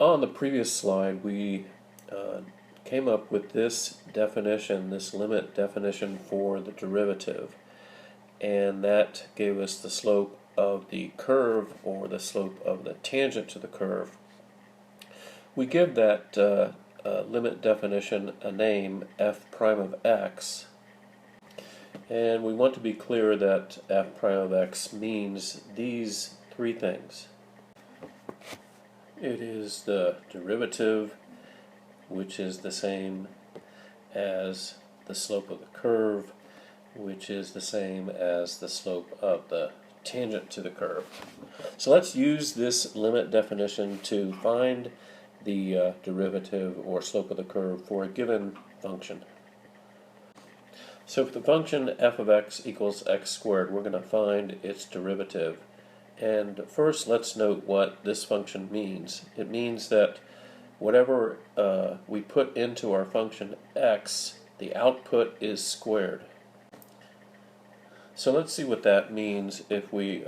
On the previous slide, we came up with this definition, this limit definition for the derivative, and that gave us the slope of the curve, or the slope of the tangent to the curve. We give that limit definition a name, f prime of x, and we want to be clear that f prime of x means these three things. It is the derivative, which is the same as the slope of the curve, which is the same as the slope of the tangent to the curve. So let's use this limit definition to find the derivative or slope of the curve for a given function. So for the function f of x equals x squared, we're going to find its derivative. And first, let's note what this function means. It means that whatever we put into our function x, the output is squared. So let's see what that means if we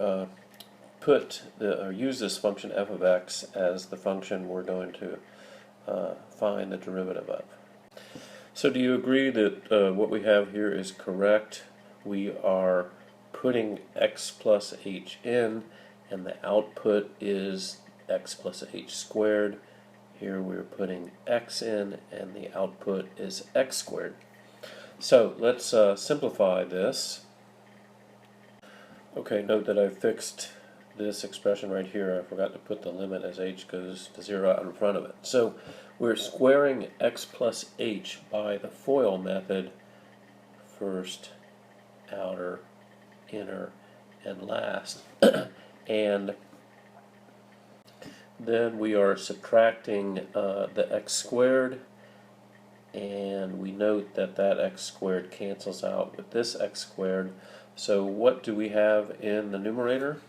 use this function f of x as the function we're going to find the derivative of. So do you agree that what we have here is correct? We are putting x plus h in, and the output is x plus h squared. Here we're putting x in, and the output is x squared. So let's simplify this. Okay, note that I fixed this expression right here. I forgot to put the limit as h goes to 0 out in front of it. So we're squaring x plus h by the FOIL method, first, outer, inner, and last. And then we are subtracting the x squared, and we note that that x squared cancels out with this x squared. So what do we have in the numerator?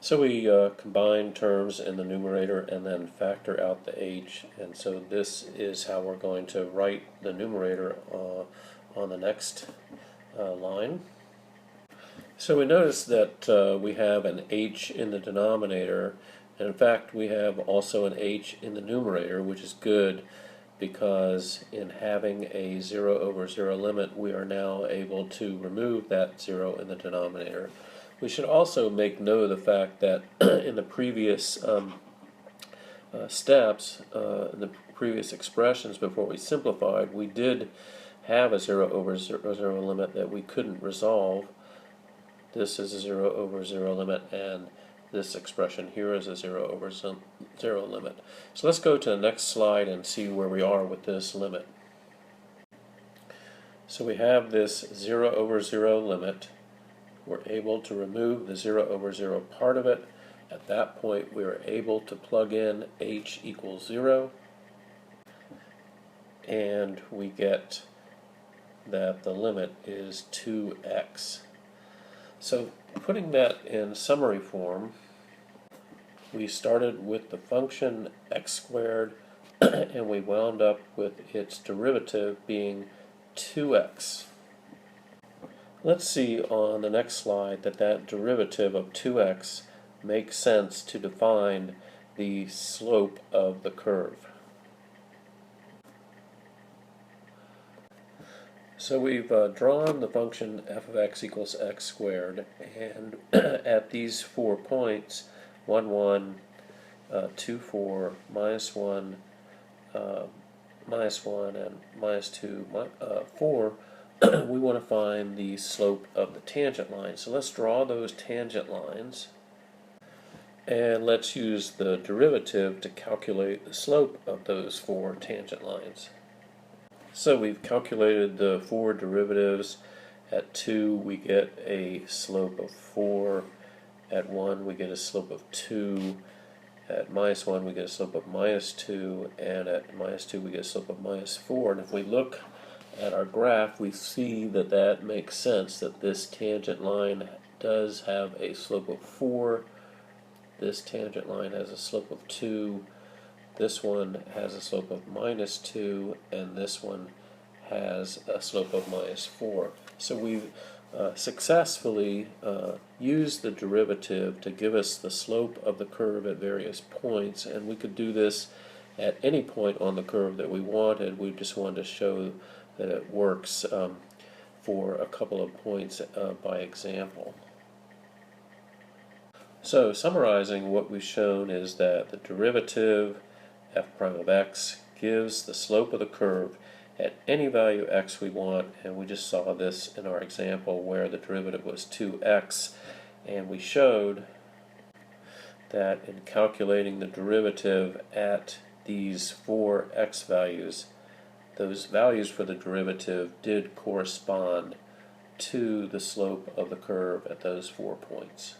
So we combine terms in the numerator and then factor out the h, and so this is how we're going to write the numerator on the next line. So we notice that we have an h in the denominator, and in fact we have also an h in the numerator, which is good because in having a 0 over 0 limit, we are now able to remove that 0 in the denominator. We should also make note of the fact that in the previous steps, in the previous expressions before we simplified, we did have a 0 over 0 limit that we couldn't resolve. This is a 0 over 0 limit, and this expression here is a 0 over 0 limit. So let's go to the next slide and see where we are with this limit. So we have this 0 over 0 limit. We're able to remove the 0 over 0 part of it. At that point, we are able to plug in h equals 0, and we get that the limit is 2x. So putting that in summary form, we started with the function x squared and we wound up with its derivative being 2x. Let's see on the next slide that that derivative of 2x makes sense to define the slope of the curve. So we've drawn the function f of x equals x squared, and at these 4 points, 1, 1, 2, 4, minus 1, minus 1, and minus 2, 4, we want to find the slope of the tangent line. So let's draw those tangent lines, and let's use the derivative to calculate the slope of those 4 tangent lines. So we've calculated the 4 derivatives. At 2 we get a slope of 4, at 1 we get a slope of 2, at minus 1 we get a slope of minus 2, and at minus 2 we get a slope of minus 4. And if we look at our graph, we see that that makes sense, that this tangent line does have a slope of 4, this tangent line has a slope of 2, this one has a slope of minus 2, and this one has a slope of minus 4. So successfully use the derivative to give us the slope of the curve at various points, and we could do this at any point on the curve that we wanted. We just wanted to show that it works for a couple of points by example. So summarizing, what we've shown is that the derivative f prime of x gives the slope of the curve at any value x we want, and we just saw this in our example where the derivative was 2x, and we showed that in calculating the derivative at these 4 x values, those values for the derivative did correspond to the slope of the curve at those 4 points.